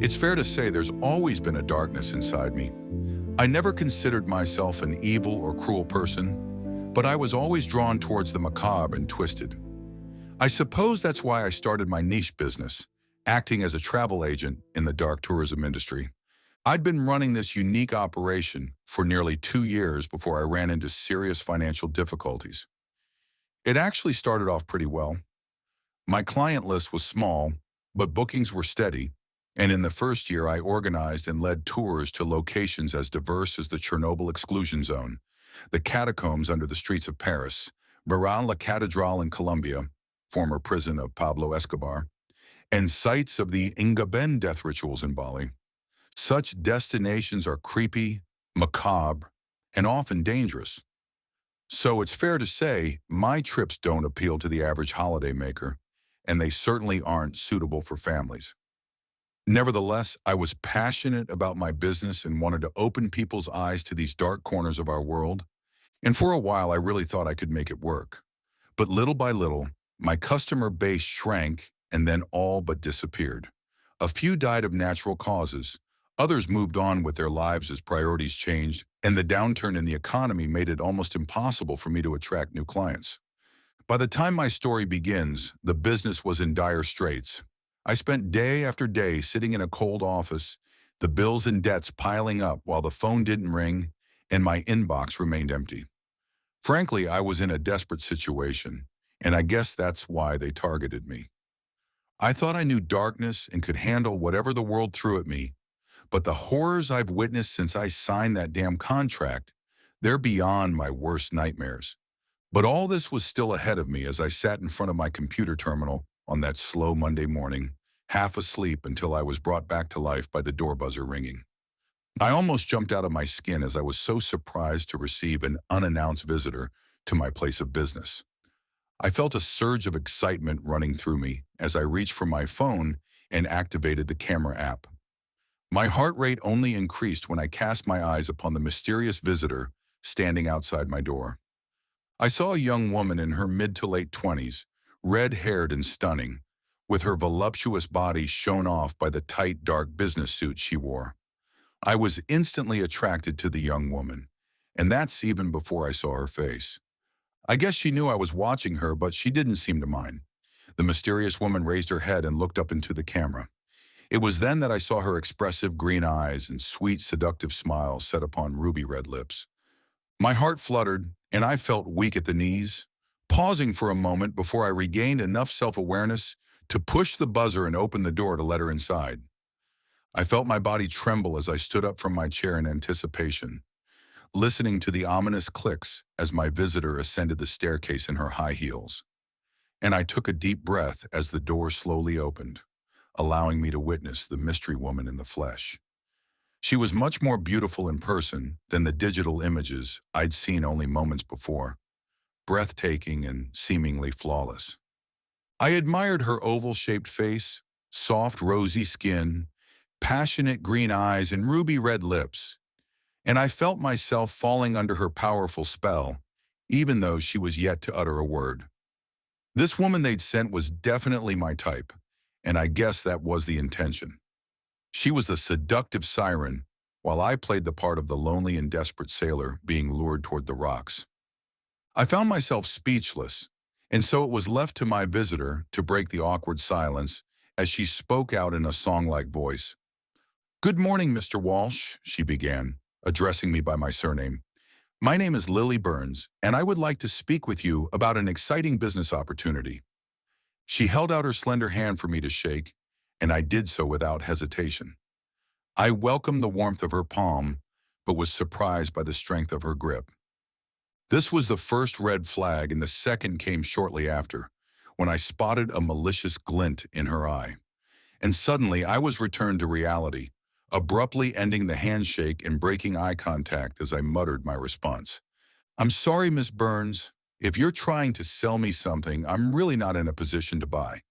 It's fair to say there's always been a darkness inside me. I never considered myself an evil or cruel person, but I was always drawn towards the macabre and twisted. I suppose that's why I started my niche business, acting as a travel agent in the dark tourism industry. I'd been running this unique operation for nearly 2 years before I ran into serious financial difficulties. It actually started off pretty well. My client list was small, but bookings were steady, and in the first year I organized and led tours to locations as diverse as the Chernobyl exclusion zone, the catacombs under the streets of Paris, Baran la Catedral in Colombia, former prison of Pablo Escobar, and sites of the Ingaben death rituals in Bali. Such destinations are creepy, macabre, and often dangerous. So it's fair to say my trips don't appeal to the average holidaymaker, and they certainly aren't suitable for families. Nevertheless, I was passionate about my business and wanted to open people's eyes to these dark corners of our world, and for a while I really thought I could make it work. But little by little, my customer base shrank and then all but disappeared. A few died of natural causes, others moved on with their lives as priorities changed, and the downturn in the economy made it almost impossible for me to attract new clients. By the time my story begins, the business was in dire straits. I spent day after day sitting in a cold office, the bills and debts piling up while the phone didn't ring and my inbox remained empty. Frankly, I was in a desperate situation, and I guess that's why they targeted me. I thought I knew darkness and could handle whatever the world threw at me, but the horrors I've witnessed since I signed that damn contract, they're beyond my worst nightmares. But all this was still ahead of me as I sat in front of my computer terminal on that slow Monday morning, half asleep until I was brought back to life by the door buzzer ringing. I almost jumped out of my skin as I was so surprised to receive an unannounced visitor to my place of business. I felt a surge of excitement running through me as I reached for my phone and activated the camera app. My heart rate only increased when I cast my eyes upon the mysterious visitor standing outside my door. I saw a young woman in her mid to late 20s, red-haired and stunning, with her voluptuous body shown off by the tight, dark business suit she wore. I was instantly attracted to the young woman, and that's even before I saw her face. I guess she knew I was watching her, but she didn't seem to mind. The mysterious woman raised her head and looked up into the camera. It was then that I saw her expressive green eyes and sweet, seductive smile set upon ruby red lips. My heart fluttered, and I felt weak at the knees, pausing for a moment before I regained enough self-awareness to push the buzzer and open the door to let her inside. I felt my body tremble as I stood up from my chair in anticipation, listening to the ominous clicks as my visitor ascended the staircase in her high heels. And I took a deep breath as the door slowly opened, allowing me to witness the mystery woman in the flesh. She was much more beautiful in person than the digital images I'd seen only moments before, breathtaking and seemingly flawless. I admired her oval-shaped face, soft rosy skin, passionate green eyes, and ruby red lips, and I felt myself falling under her powerful spell, even though she was yet to utter a word. This woman they'd sent was definitely my type, and I guess that was the intention. She was the seductive siren, while I played the part of the lonely and desperate sailor being lured toward the rocks. I found myself speechless, and so it was left to my visitor to break the awkward silence as she spoke out in a song-like voice. "Good morning, Mr. Walsh," she began, addressing me by my surname. "My name is Lily Burns, and I would like to speak with you about an exciting business opportunity." She held out her slender hand for me to shake, and I did so without hesitation. I welcomed the warmth of her palm, but was surprised by the strength of her grip. This was the first red flag, and the second came shortly after, when I spotted a malicious glint in her eye. And suddenly I was returned to reality, abruptly ending the handshake and breaking eye contact as I muttered my response. "I'm sorry, Miss Burns. If you're trying to sell me something, I'm really not in a position to buy."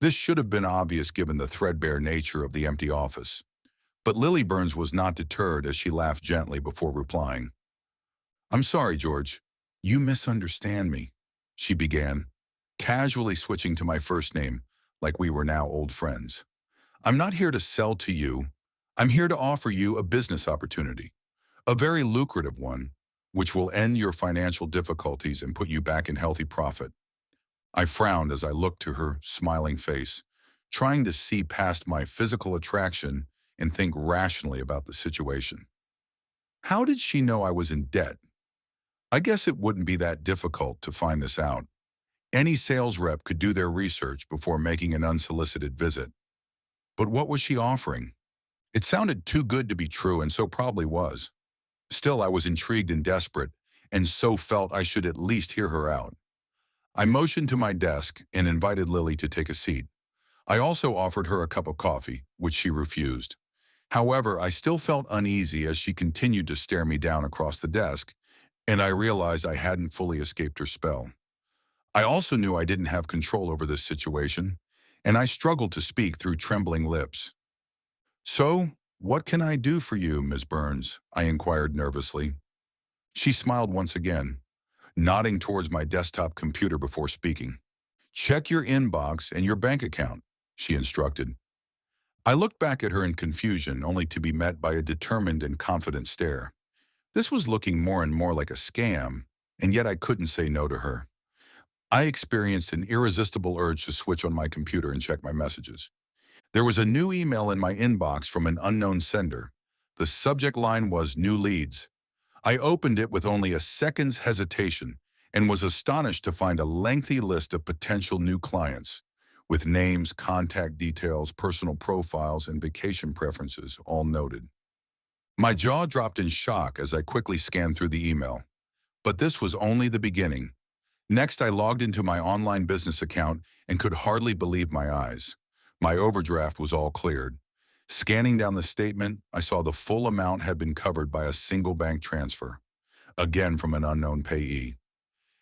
This should have been obvious given the threadbare nature of the empty office. But Lily Burns was not deterred as she laughed gently before replying. "I'm sorry, George. You misunderstand me," she began, casually switching to my first name, like we were now old friends. I'm not here to sell to you. I'm here to offer you a business opportunity, a very lucrative one, which will end your financial difficulties and put you back in healthy profit. I frowned as I looked to her smiling face, trying to see past my physical attraction and think rationally about the situation. How did she know I was in debt? I guess it wouldn't be that difficult to find this out. Any sales rep could do their research before making an unsolicited visit. But what was she offering? It sounded too good to be true, and so probably was. Still, I was intrigued and desperate, and so felt I should at least hear her out. I motioned to my desk and invited Lily to take a seat. I also offered her a cup of coffee, which she refused. However, I still felt uneasy as she continued to stare me down across the desk, and I realized I hadn't fully escaped her spell. I also knew I didn't have control over this situation, and I struggled to speak through trembling lips. "So, what can I do for you, Miss Burns?" I inquired nervously. She smiled once again, nodding towards my desktop computer before speaking. "Check your inbox and your bank account," she instructed. I looked back at her in confusion, only to be met by a determined and confident stare. This was looking more and more like a scam, and yet I couldn't say no to her. I experienced an irresistible urge to switch on my computer and check my messages. There was a new email in my inbox from an unknown sender. The subject line was "New Leads." I opened it with only a second's hesitation and was astonished to find a lengthy list of potential new clients, with names, contact details, personal profiles, and vacation preferences all noted. My jaw dropped in shock as I quickly scanned through the email. But this was only the beginning. Next, I logged into my online business account and could hardly believe my eyes. My overdraft was all cleared. Scanning down the statement, I saw the full amount had been covered by a single bank transfer, again from an unknown payee.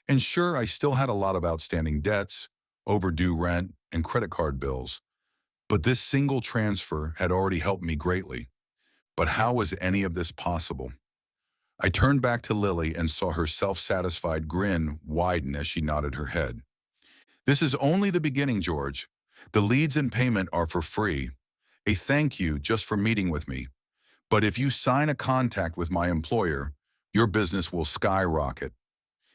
And sure, I still had a lot of outstanding debts, overdue rent, and credit card bills. But this single transfer had already helped me greatly. But how was any of this possible? I turned back to Lily and saw her self-satisfied grin widen as she nodded her head. "This is only the beginning, George. The leads and payment are for free. A thank you just for meeting with me. But if you sign a contract with my employer, your business will skyrocket,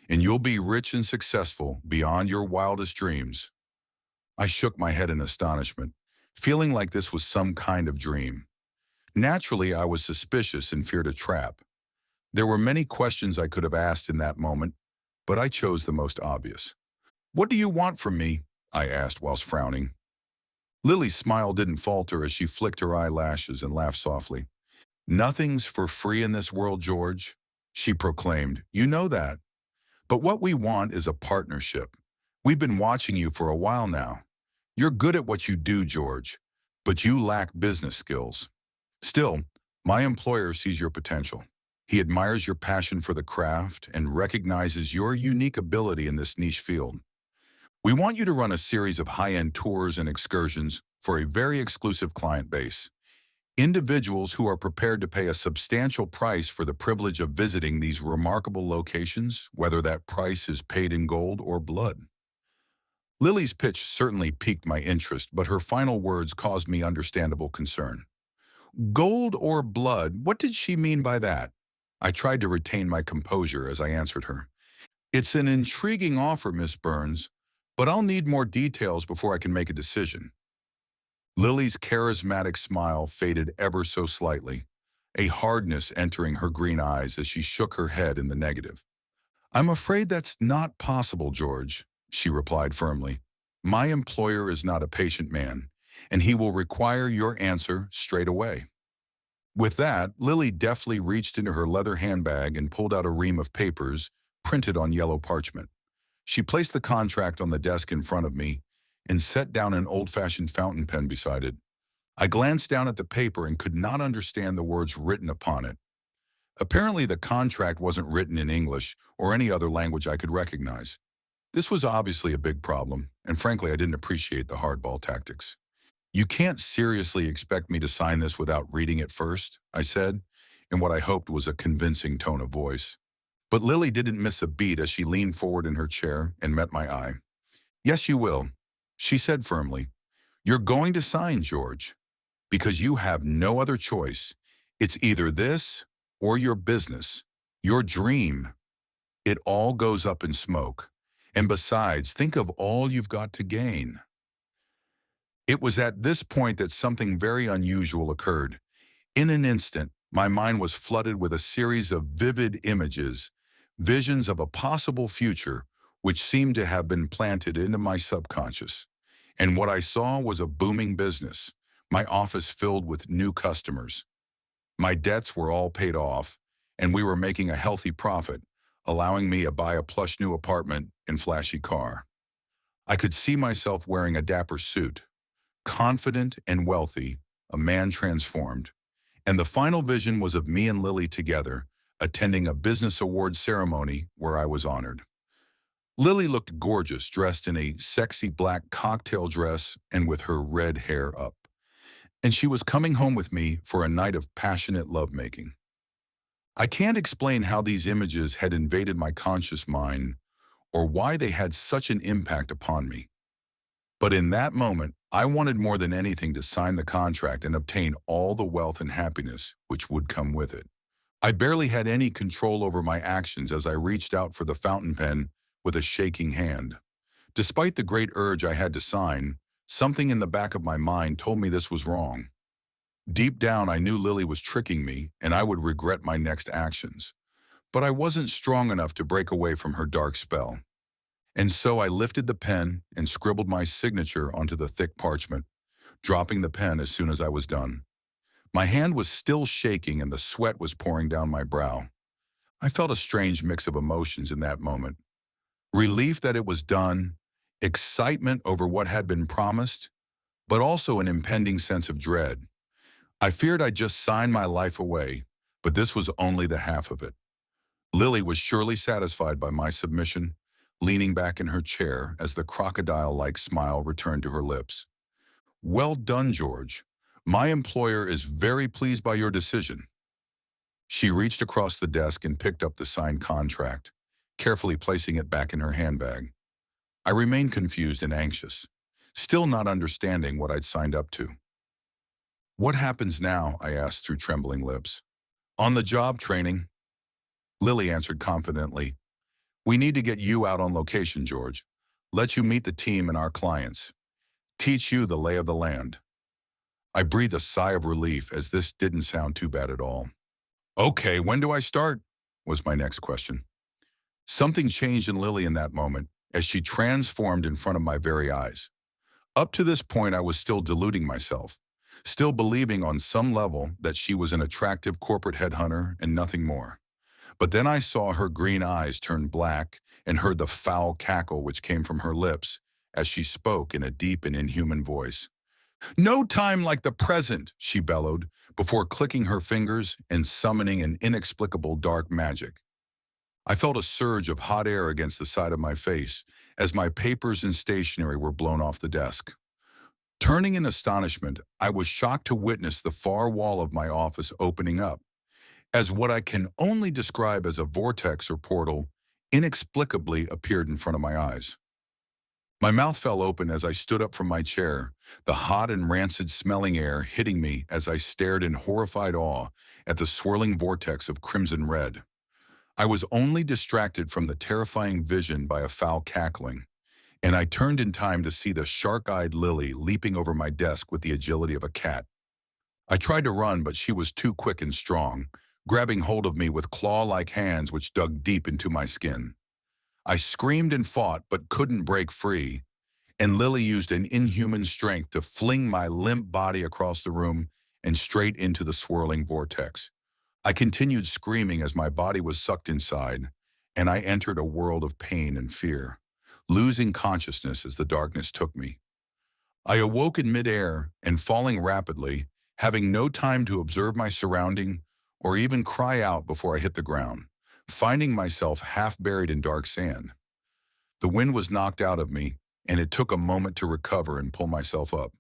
and you'll be rich and successful beyond your wildest dreams." I shook my head in astonishment, feeling like this was some kind of dream. Naturally, I was suspicious and feared a trap. There were many questions I could have asked in that moment, but I chose the most obvious. "What do you want from me?" I asked whilst frowning. Lily's smile didn't falter as she flicked her eyelashes and laughed softly. "Nothing's for free in this world, George," she proclaimed. "You know that. But what we want is a partnership. We've been watching you for a while now. You're good at what you do, George, but you lack business skills. Still, my employer sees your potential. He admires your passion for the craft and recognizes your unique ability in this niche field. We want you to run a series of high-end tours and excursions for a very exclusive client base. Individuals who are prepared to pay a substantial price for the privilege of visiting these remarkable locations, whether that price is paid in gold or blood." Lily's pitch certainly piqued my interest, but her final words caused me understandable concern. Gold or blood? What did she mean by that? I tried to retain my composure as I answered her. "It's an intriguing offer, Miss Burns, but I'll need more details before I can make a decision." Lily's charismatic smile faded ever so slightly, a hardness entering her green eyes as she shook her head in the negative. "I'm afraid that's not possible, George," she replied firmly. "My employer is not a patient man, and he will require your answer straight away." With that, Lily deftly reached into her leather handbag and pulled out a ream of papers printed on yellow parchment. She placed the contract on the desk in front of me and set down an old-fashioned fountain pen beside it. I glanced down at the paper and could not understand the words written upon it. Apparently, the contract wasn't written in English or any other language I could recognize. This was obviously a big problem, and frankly, I didn't appreciate the hardball tactics. "You can't seriously expect me to sign this without reading it first," I said, in what I hoped was a convincing tone of voice. But Lily didn't miss a beat as she leaned forward in her chair and met my eye. "Yes, you will," she said firmly. "You're going to sign, George." because you have no other choice. It's either this or your business, your dream. It all goes up in smoke. And besides, think of all you've got to gain. It was at this point that something very unusual occurred. In an instant, my mind was flooded with a series of vivid images, visions of a possible future which seemed to have been planted into my subconscious. And what I saw was a booming business, my office filled with new customers. My debts were all paid off, and we were making a healthy profit, allowing me to buy a plush new apartment and flashy car. I could see myself wearing a dapper suit, confident and wealthy, a man transformed. And the final vision was of me and Lily together, attending a business awards ceremony where I was honored. Lily looked gorgeous, dressed in a sexy black cocktail dress and with her red hair up. And she was coming home with me for a night of passionate lovemaking. I can't explain how these images had invaded my conscious mind or why they had such an impact upon me. But in that moment, I wanted more than anything to sign the contract and obtain all the wealth and happiness which would come with it. I barely had any control over my actions as I reached out for the fountain pen with a shaking hand. Despite the great urge I had to sign, something in the back of my mind told me this was wrong. Deep down, I knew Lily was tricking me and I would regret my next actions. But I wasn't strong enough to break away from her dark spell. And so I lifted the pen and scribbled my signature onto the thick parchment, dropping the pen as soon as I was done. My hand was still shaking and the sweat was pouring down my brow. I felt a strange mix of emotions in that moment. Relief that it was done, excitement over what had been promised, but also an impending sense of dread. I feared I'd just signed my life away, but this was only the half of it. Lily was surely satisfied by my submission, leaning back in her chair as the crocodile-like smile returned to her lips. "Well done, George. My employer is very pleased by your decision." She reached across the desk and picked up the signed contract, carefully placing it back in her handbag. I remained confused and anxious, still not understanding what I'd signed up to. "What happens now?" I asked through trembling lips. "On the job training," Lily answered confidently. "We need to get you out on location, George. Let you meet the team and our clients. Teach you the lay of the land." I breathed a sigh of relief as this didn't sound too bad at all. "Okay, when do I start?" was my next question. Something changed in Lily in that moment as she transformed in front of my very eyes. Up to this point, I was still deluding myself, still believing on some level that she was an attractive corporate headhunter and nothing more. But then I saw her green eyes turn black and heard the foul cackle which came from her lips as she spoke in a deep and inhuman voice. "No time like the present," she bellowed, before clicking her fingers and summoning an inexplicable dark magic. I felt a surge of hot air against the side of my face as my papers and stationery were blown off the desk. Turning in astonishment, I was shocked to witness the far wall of my office opening up, as what I can only describe as a vortex or portal inexplicably appeared in front of my eyes. My mouth fell open as I stood up from my chair, the hot and rancid smelling air hitting me as I stared in horrified awe at the swirling vortex of crimson red. I was only distracted from the terrifying vision by a foul cackling, and I turned in time to see the shark-eyed Lily leaping over my desk with the agility of a cat. I tried to run, but she was too quick and strong, grabbing hold of me with claw-like hands which dug deep into my skin. I screamed and fought, but couldn't break free, and Lily used an inhuman strength to fling my limp body across the room and straight into the swirling vortex. I continued screaming as my body was sucked inside, and I entered a world of pain and fear, losing consciousness as the darkness took me. I awoke in midair and falling rapidly, having no time to observe my surrounding or even cry out before I hit the ground, finding myself half buried in dark sand. The wind was knocked out of me, and it took a moment to recover and pull myself up.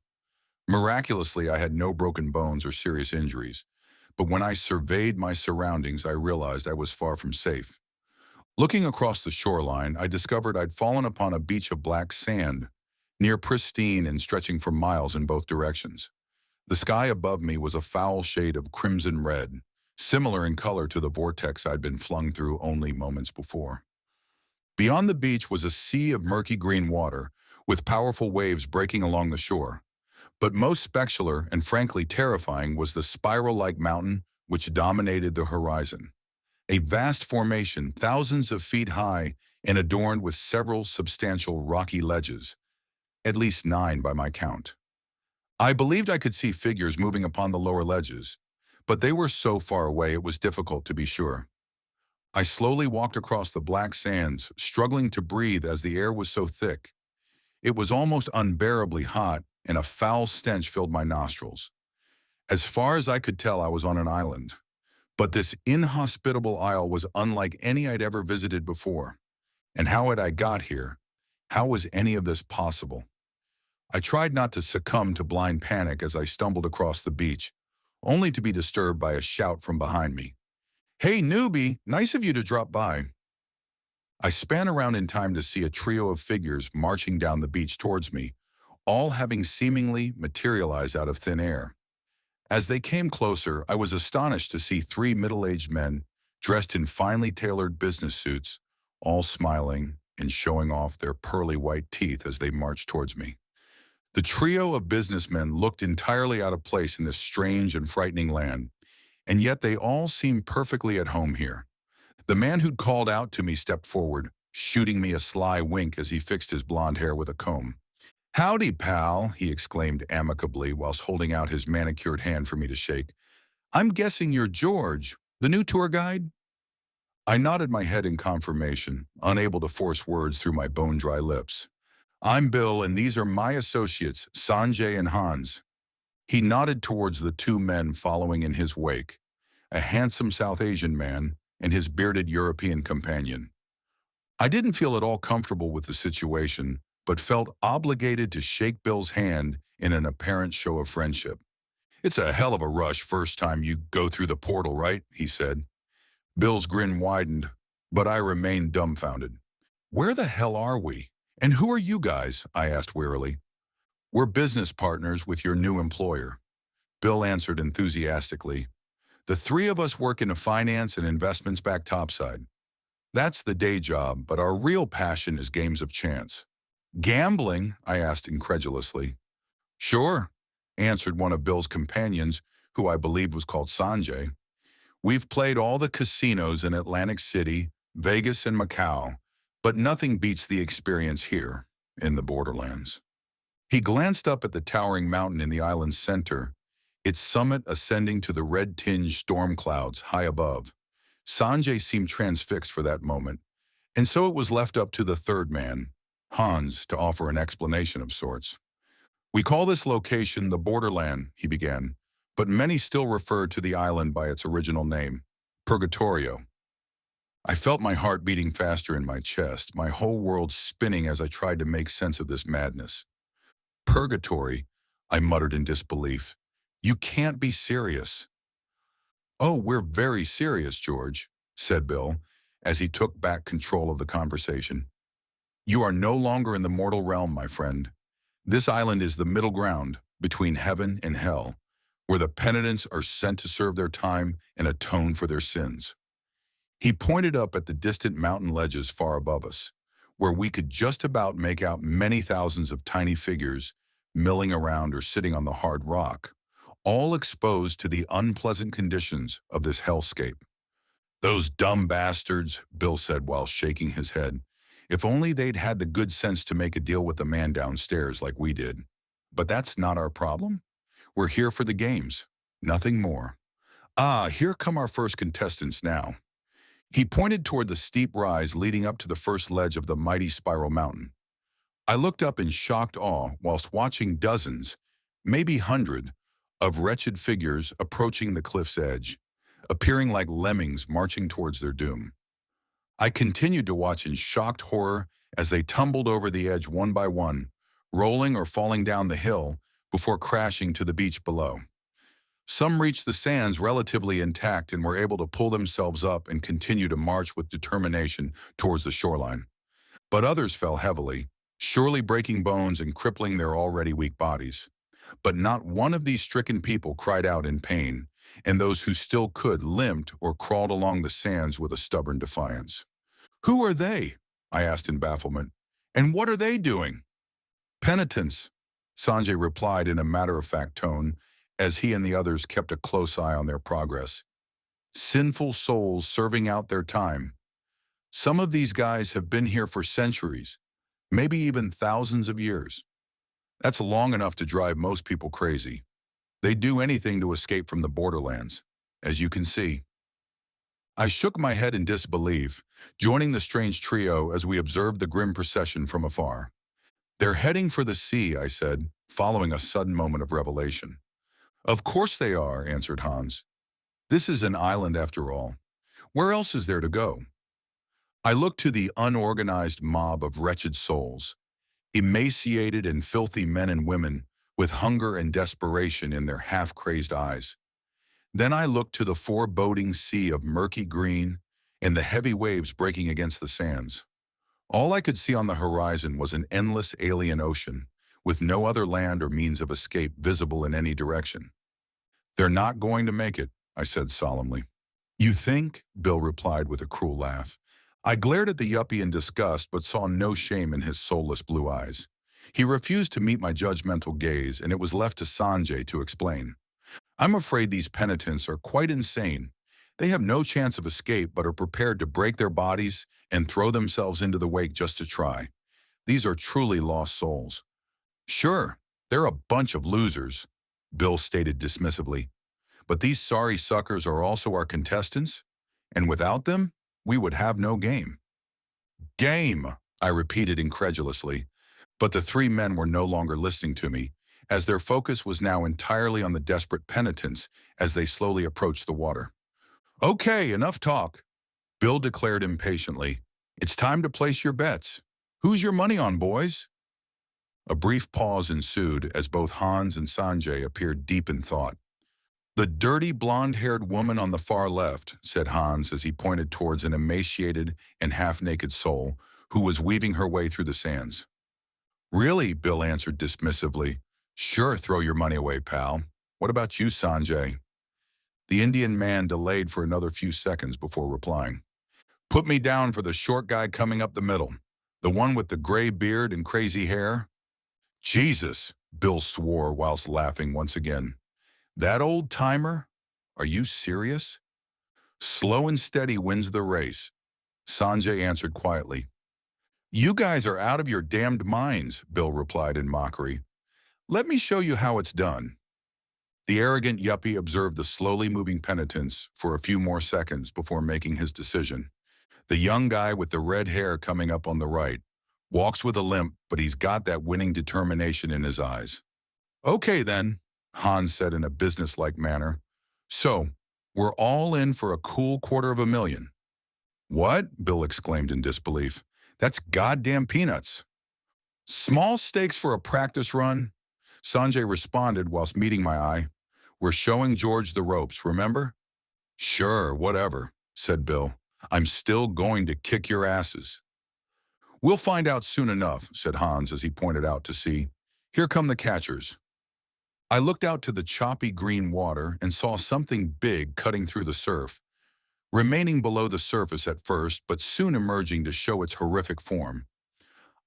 Miraculously, I had no broken bones or serious injuries, but when I surveyed my surroundings, I realized I was far from safe. Looking across the shoreline, I discovered I'd fallen upon a beach of black sand, near pristine and stretching for miles in both directions. The sky above me was a foul shade of crimson red, similar in color to the vortex I'd been flung through only moments before. Beyond the beach was a sea of murky green water, with powerful waves breaking along the shore. But most spectacular and frankly terrifying was the spiral-like mountain which dominated the horizon. A vast formation thousands of feet high and adorned with several substantial rocky ledges, at least 9 by my count. I believed I could see figures moving upon the lower ledges, but they were so far away it was difficult to be sure. I slowly walked across the black sands, struggling to breathe as the air was so thick. It was almost unbearably hot, and a foul stench filled my nostrils. As far as I could tell, I was on an island. But this inhospitable isle was unlike any I'd ever visited before. And how had I got here? How was any of this possible? I tried not to succumb to blind panic as I stumbled across the beach, only to be disturbed by a shout from behind me. "Hey, newbie, nice of you to drop by." I span around in time to see a trio of figures marching down the beach towards me, all having seemingly materialized out of thin air. As they came closer, I was astonished to see 3 middle-aged men dressed in finely tailored business suits, all smiling and showing off their pearly white teeth as they marched towards me. The trio of businessmen looked entirely out of place in this strange and frightening land, and yet they all seemed perfectly at home here. The man who'd called out to me stepped forward, shooting me a sly wink as he fixed his blonde hair with a comb. "Howdy, pal," he exclaimed amicably whilst holding out his manicured hand for me to shake. "I'm guessing you're George, the new tour guide?" I nodded my head in confirmation, unable to force words through my bone-dry lips. "I'm Bill, and these are my associates, Sanjay and Hans." He nodded towards the 2 men following in his wake, a handsome South Asian man and his bearded European companion. I didn't feel at all comfortable with the situation, but felt obligated to shake Bill's hand in an apparent show of friendship. "It's a hell of a rush first time you go through the portal, right?" he said. Bill's grin widened, but I remained dumbfounded. "Where the hell are we? And who are you guys?" I asked wearily. "We're business partners with your new employer," Bill answered enthusiastically. "The 3 of us work in a finance and investments back topside. That's the day job, but our real passion is games of chance." "Gambling?" I asked incredulously. "Sure," answered one of Bill's companions, who I believed was called Sanjay. "We've played all the casinos in Atlantic City, Vegas, and Macau, but nothing beats the experience here, in the Borderlands." He glanced up at the towering mountain in the island's center, its summit ascending to the red-tinged storm clouds high above. Sanjay seemed transfixed for that moment, and so it was left up to the 3rd man, Hans, to offer an explanation of sorts. "We call this location the Borderland," he began, but many still referred to the island by its original name, Purgatorio. I felt my heart beating faster in my chest, my whole world spinning as I tried to make sense of this madness. "Purgatory?" I muttered in disbelief. "You can't be serious." "Oh, we're very serious, George," said Bill, as he took back control of the conversation. "You are no longer in the mortal realm, my friend. This island is the middle ground between heaven and hell, where the penitents are sent to serve their time and atone for their sins." He pointed up at the distant mountain ledges far above us, where we could just about make out many thousands of tiny figures milling around or sitting on the hard rock, all exposed to the unpleasant conditions of this hellscape. "Those dumb bastards," Bill said while shaking his head. "If only they'd had the good sense to make a deal with the man downstairs like we did. But that's not our problem. We're here for the games, nothing more. Ah, here come our first contestants now." He pointed toward the steep rise leading up to the first ledge of the mighty spiral mountain. I looked up in shocked awe whilst watching dozens, maybe 100, of wretched figures approaching the cliff's edge, appearing like lemmings marching towards their doom. I continued to watch in shocked horror as they tumbled over the edge one by one, rolling or falling down the hill before crashing to the beach below. Some reached the sands relatively intact and were able to pull themselves up and continue to march with determination towards the shoreline. But others fell heavily, surely breaking bones and crippling their already weak bodies. But not one of these stricken people cried out in pain, and those who still could limped or crawled along the sands with a stubborn defiance. "Who are they?" I asked in bafflement. "And what are they doing?" "Penitents," Sanjay replied in a matter-of-fact tone, as he and the others kept a close eye on their progress. "Sinful souls serving out their time. Some of these guys have been here for centuries, maybe even thousands of years. That's long enough to drive most people crazy. They'd do anything to escape from the Borderlands, as you can see." I shook my head in disbelief, joining the strange trio as we observed the grim procession from afar. "They're heading for the sea," I said, following a sudden moment of revelation. "Of course they are," answered Hans. "This is an island after all. Where else is there to go?" I looked to the unorganized mob of wretched souls, emaciated and filthy men and women with hunger and desperation in their half-crazed eyes. Then I looked to the foreboding sea of murky green and the heavy waves breaking against the sands. All I could see on the horizon was an endless alien ocean, with no other land or means of escape visible in any direction. "They're not going to make it," I said solemnly. "You think?" Bill replied with a cruel laugh. I glared at the yuppie in disgust but saw no shame in his soulless blue eyes. He refused to meet my judgmental gaze, and it was left to Sanjay to explain. "I'm afraid these penitents are quite insane. They have no chance of escape but are prepared to break their bodies and throw themselves into the wake just to try. These are truly lost souls." "Sure, they're a bunch of losers," Bill stated dismissively. "But these sorry suckers are also our contestants, and without them, we would have no game." "Game," I repeated incredulously, but the three men were no longer listening to me, as their focus was now entirely on the desperate penitents as they slowly approached the water. "Okay, enough talk," Bill declared impatiently. "It's time to place your bets. Who's your money on, boys?" A brief pause ensued as both Hans and Sanjay appeared deep in thought. "The dirty blonde-haired woman on the far left," said Hans as he pointed towards an emaciated and half-naked soul who was weaving her way through the sands. "Really?" Bill answered dismissively. "Sure, throw your money away, pal. What about you, Sanjay?" The Indian man delayed for another few seconds before replying. "Put me down for the short guy coming up the middle. The one with the gray beard and crazy hair." "Jesus," Bill swore whilst laughing once again. "That old timer? Are you serious?" "Slow and steady wins the race," Sanjay answered quietly. "You guys are out of your damned minds," Bill replied in mockery. "Let me show you how it's done." The arrogant yuppie observed the slowly moving penitents for a few more seconds before making his decision. The young guy with the red hair coming up on the right walks with a limp, but he's got that winning determination in his eyes. "Okay then," Hans said in a businesslike manner. "So, we're all in for a cool $250,000. "What?" Bill exclaimed in disbelief. "That's goddamn peanuts." "Small stakes for a practice run," Sanjay responded whilst meeting my eye. "We're showing George the ropes, remember?" "Sure, whatever," said Bill. "I'm still going to kick your asses." "We'll find out soon enough," said Hans as he pointed out to sea. "Here come the catchers." I looked out to the choppy green water and saw something big cutting through the surf, remaining below the surface at first but soon emerging to show its horrific form.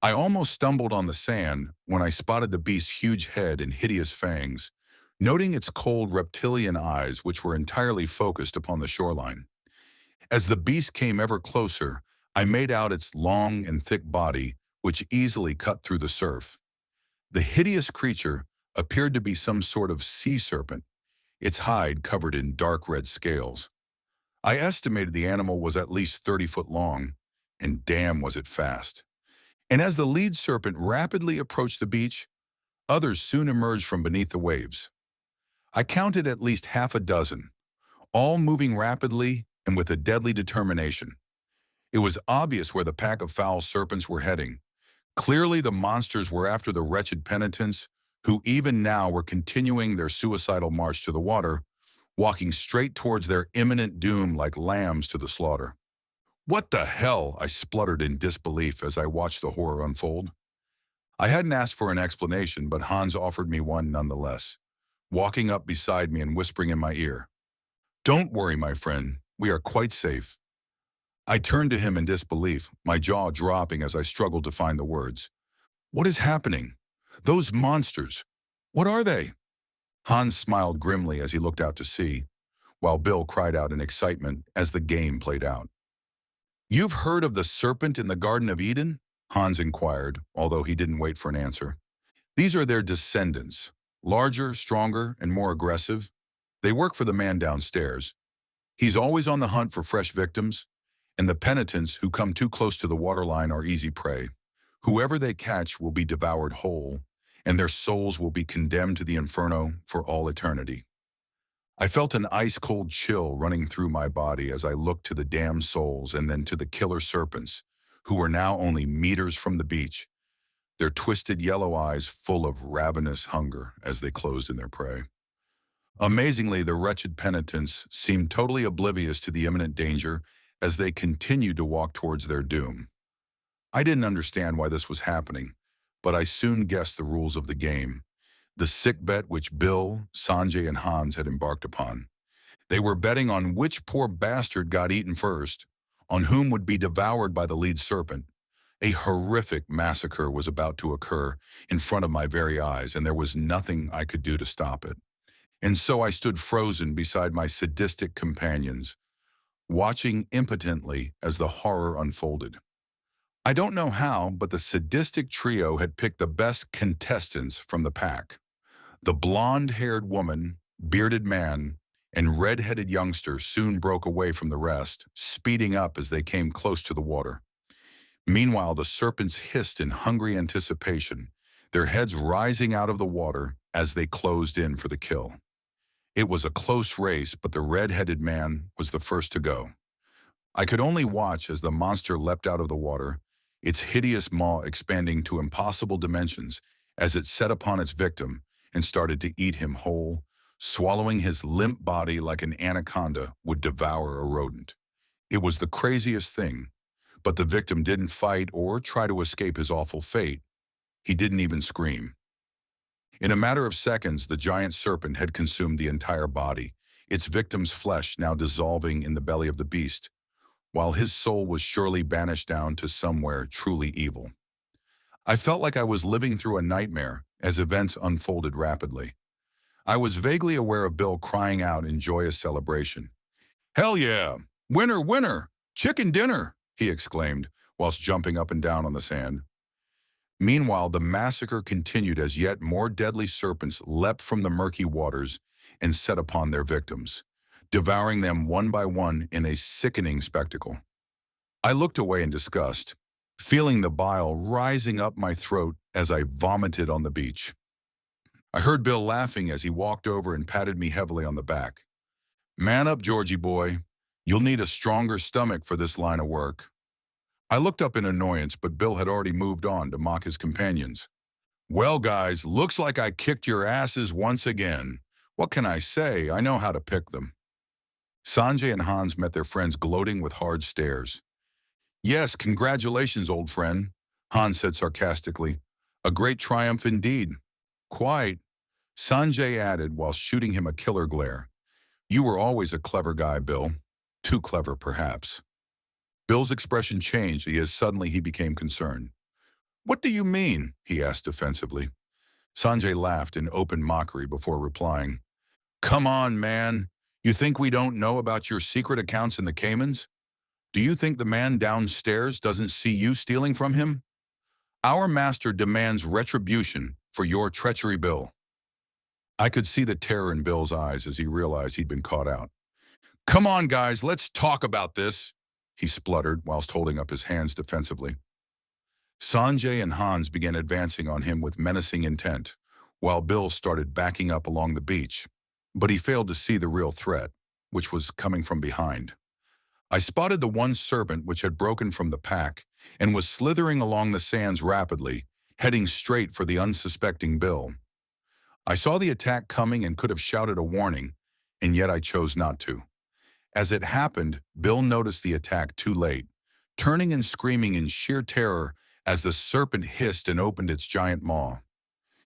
I almost stumbled on the sand when I spotted the beast's huge head and hideous fangs, noting its cold reptilian eyes which were entirely focused upon the shoreline. As the beast came ever closer, I made out its long and thick body, which easily cut through the surf. The hideous creature appeared to be some sort of sea serpent, its hide covered in dark red scales. I estimated the animal was at least 30 foot long, and damn was it fast. And as the lead serpent rapidly approached the beach, others soon emerged from beneath the waves. I counted at least half a dozen, all moving rapidly and with a deadly determination. It was obvious where the pack of foul serpents were heading. Clearly the monsters were after the wretched penitents, who even now were continuing their suicidal march to the water, walking straight towards their imminent doom like lambs to the slaughter. "What the hell?" I spluttered in disbelief as I watched the horror unfold. I hadn't asked for an explanation, but Hans offered me one nonetheless, walking up beside me and whispering in my ear, "Don't worry, my friend, we are quite safe." I turned to him in disbelief, my jaw dropping as I struggled to find the words. "What is happening? Those monsters, what are they?" Hans smiled grimly as he looked out to sea, while Bill cried out in excitement as the game played out. "You've heard of the serpent in the Garden of Eden?" Hans inquired, although he didn't wait for an answer. "These are their descendants, larger, stronger, and more aggressive. They work for the man downstairs. He's always on the hunt for fresh victims, and the penitents who come too close to the waterline are easy prey. Whoever they catch will be devoured whole, and their souls will be condemned to the inferno for all eternity." I felt an ice-cold chill running through my body as I looked to the damned souls and then to the killer serpents, who were now only meters from the beach, their twisted yellow eyes full of ravenous hunger as they closed in their prey. Amazingly, the wretched penitents seemed totally oblivious to the imminent danger as they continued to walk towards their doom. I didn't understand why this was happening, but I soon guessed the rules of the game, the sick bet which Bill, Sanjay, and Hans had embarked upon. They were betting on which poor bastard got eaten first, on whom would be devoured by the lead serpent. A horrific massacre was about to occur in front of my very eyes, and there was nothing I could do to stop it. And so I stood frozen beside my sadistic companions, watching impotently as the horror unfolded. I don't know how, but the sadistic trio had picked the best contestants from the pack. The blonde-haired woman, bearded man, and red-headed youngster soon broke away from the rest, speeding up as they came close to the water. Meanwhile, the serpents hissed in hungry anticipation, their heads rising out of the water as they closed in for the kill. It was a close race, but the red-headed man was the first to go. I could only watch as the monster leapt out of the water, its hideous maw expanding to impossible dimensions as it set upon its victim and started to eat him whole, swallowing his limp body like an anaconda would devour a rodent. It was the craziest thing, but the victim didn't fight or try to escape his awful fate. He didn't even scream. In a matter of seconds, the giant serpent had consumed the entire body, its victim's flesh now dissolving in the belly of the beast, while his soul was surely banished down to somewhere truly evil. I felt like I was living through a nightmare as events unfolded rapidly. I was vaguely aware of Bill crying out in joyous celebration. "Hell yeah! Winner, winner! Chicken dinner!" he exclaimed, whilst jumping up and down on the sand. Meanwhile, the massacre continued as yet more deadly serpents leapt from the murky waters and set upon their victims, devouring them one by one in a sickening spectacle. I looked away in disgust, feeling the bile rising up my throat as I vomited on the beach. I heard Bill laughing as he walked over and patted me heavily on the back. "Man up, Georgie boy. You'll need a stronger stomach for this line of work." I looked up in annoyance, but Bill had already moved on to mock his companions. "Well, guys, looks like I kicked your asses once again. What can I say? I know how to pick them." Sanjay and Hans met their friends gloating with hard stares. "Yes, congratulations, old friend," Hans said sarcastically. "A great triumph indeed." "Quite," Sanjay added while shooting him a killer glare. "You were always a clever guy, Bill. Too clever, perhaps." Bill's expression changed as suddenly he became concerned. "What do you mean?" he asked defensively. Sanjay laughed in open mockery before replying, "Come on, man. You think we don't know about your secret accounts in the Caymans? Do you think the man downstairs doesn't see you stealing from him? Our master demands retribution for your treachery, Bill." I could see the terror in Bill's eyes as he realized he'd been caught out. "Come on, guys, let's talk about this," he spluttered whilst holding up his hands defensively. Sanjay and Hans began advancing on him with menacing intent, while Bill started backing up along the beach. But he failed to see the real threat, which was coming from behind. I spotted the one serpent which had broken from the pack and was slithering along the sands rapidly, heading straight for the unsuspecting Bill. I saw the attack coming and could have shouted a warning, and yet I chose not to. As it happened, Bill noticed the attack too late, turning and screaming in sheer terror as the serpent hissed and opened its giant maw.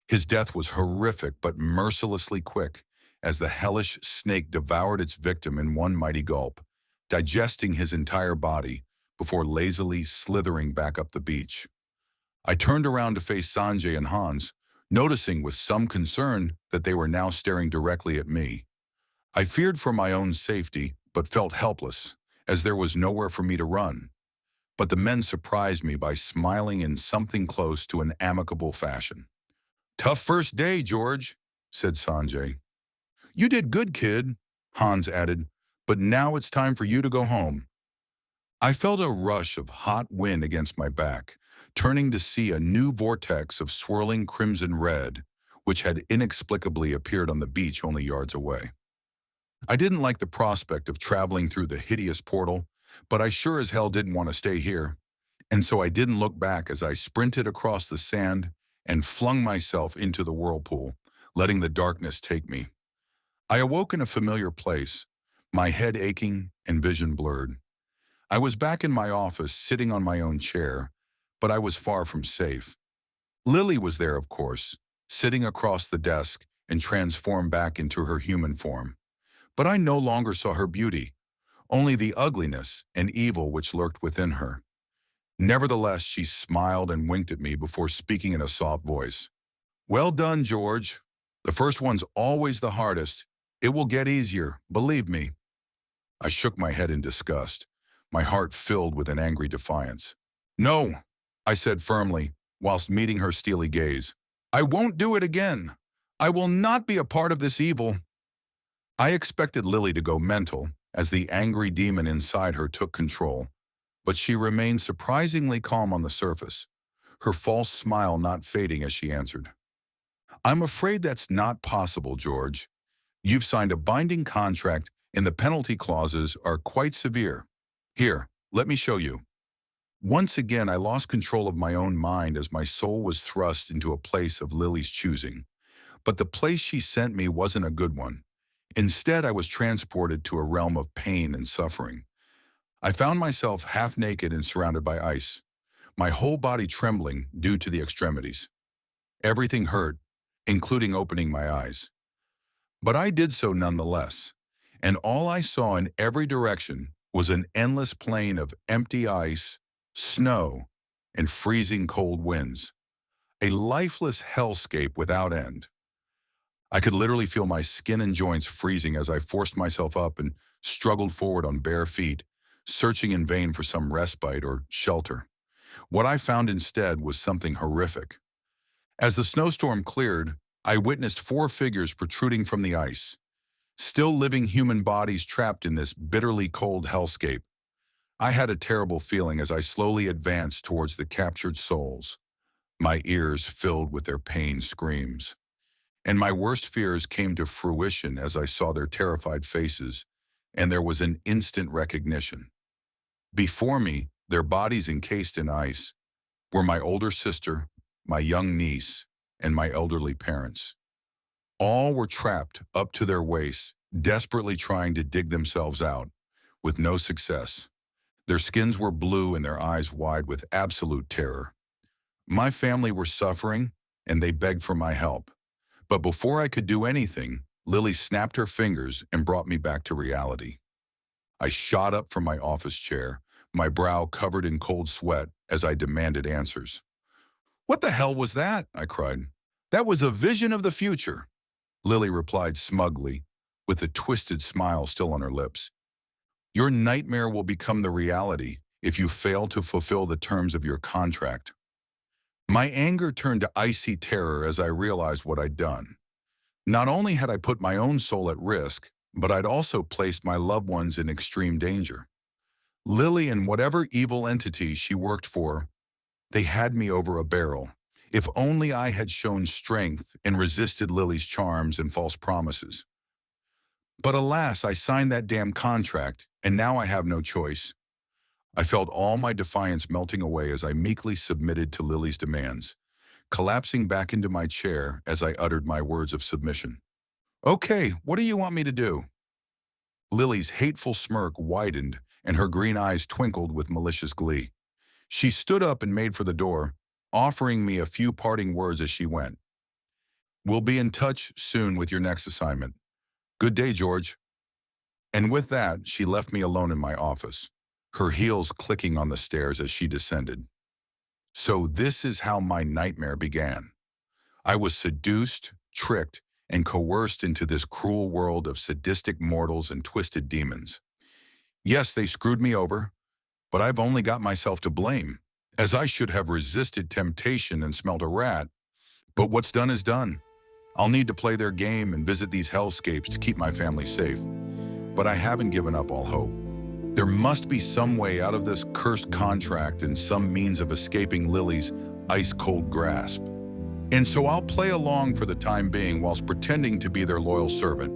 His death was horrific but mercilessly quick, as the hellish snake devoured its victim in one mighty gulp, digesting his entire body before lazily slithering back up the beach. I turned around to face Sanjay and Hans, noticing with some concern that they were now staring directly at me. I feared for my own safety, but felt helpless, as there was nowhere for me to run. But the men surprised me by smiling in something close to an amicable fashion. "Tough first day, George," said Sanjay. "You did good, kid," Hans added, "but now it's time for you to go home." I felt a rush of hot wind against my back, turning to see a new vortex of swirling crimson red, which had inexplicably appeared on the beach only yards away. I didn't like the prospect of traveling through the hideous portal, but I sure as hell didn't want to stay here, and so I didn't look back as I sprinted across the sand and flung myself into the whirlpool, letting the darkness take me. I awoke in a familiar place, my head aching and vision blurred. I was back in my office, sitting on my own chair, but I was far from safe. Lily was there, of course, sitting across the desk and transformed back into her human form. But I no longer saw her beauty, only the ugliness and evil which lurked within her. Nevertheless, she smiled and winked at me before speaking in a soft voice. "Well done, George. The first one's always the hardest. It will get easier, believe me." I shook my head in disgust, my heart filled with an angry defiance. "No," I said firmly, whilst meeting her steely gaze. "I won't do it again. I will not be a part of this evil." I expected Lily to go mental, as the angry demon inside her took control, but she remained surprisingly calm on the surface, her false smile not fading as she answered. "I'm afraid that's not possible, George. You've signed a binding contract and the penalty clauses are quite severe. Here, let me show you." Once again, I lost control of my own mind as my soul was thrust into a place of Lily's choosing. But the place she sent me wasn't a good one. Instead, I was transported to a realm of pain and suffering. I found myself half naked and surrounded by ice, my whole body trembling due to the extremities. Everything hurt, including opening my eyes. But I did so nonetheless, and all I saw in every direction was an endless plain of empty ice, snow, and freezing cold winds. A lifeless hellscape without end. I could literally feel my skin and joints freezing as I forced myself up and struggled forward on bare feet, searching in vain for some respite or shelter. What I found instead was something horrific. As the snowstorm cleared, I witnessed 4 figures protruding from the ice, still living human bodies trapped in this bitterly cold hellscape. I had a terrible feeling as I slowly advanced towards the captured souls, my ears filled with their pain screams. And my worst fears came to fruition as I saw their terrified faces, and there was an instant recognition. Before me, their bodies encased in ice, were my older sister, my young niece, and my elderly parents. All were trapped up to their waists, desperately trying to dig themselves out, with no success. Their skins were blue and their eyes wide with absolute terror. My family were suffering, and they begged for my help. But before I could do anything, Lily snapped her fingers and brought me back to reality. I shot up from my office chair, my brow covered in cold sweat as I demanded answers. "What the hell was that?" I cried. "That was a vision of the future," Lily replied smugly, with a twisted smile still on her lips. "Your nightmare will become the reality if you fail to fulfill the terms of your contract." My anger turned to icy terror as I realized what I'd done. Not only had I put my own soul at risk, but I'd also placed my loved ones in extreme danger. Lily and whatever evil entity she worked for, they had me over a barrel. If only I had shown strength and resisted Lily's charms and false promises. But alas, I signed that damn contract, and now I have no choice. I felt all my defiance melting away as I meekly submitted to Lily's demands, collapsing back into my chair as I uttered my words of submission. "Okay, what do you want me to do?" Lily's hateful smirk widened and her green eyes twinkled with malicious glee. She stood up and made for the door, offering me a few parting words as she went. We'll be in touch soon with your next assignment. Good day, George. And with that, she left me alone in my office, her heels clicking on the stairs as she descended. So this is how my nightmare began. I was seduced, tricked, and coerced into this cruel world of sadistic mortals and twisted demons. Yes, they screwed me over, but I've only got myself to blame, as I should have resisted temptation and smelt a rat. But what's done is done. I'll need to play their game and visit these hellscapes to keep my family safe. But I haven't given up all hope. There must be some way out of this cursed contract and some means of escaping Lily's ice-cold grasp. And so I'll play along for the time being whilst pretending to be their loyal servant.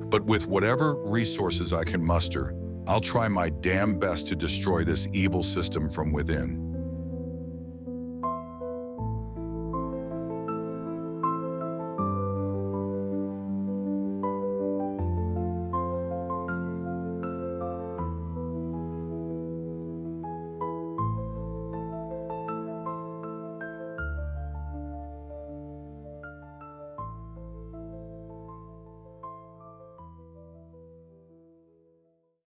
But with whatever resources I can muster, I'll try my damn best to destroy this evil system from within.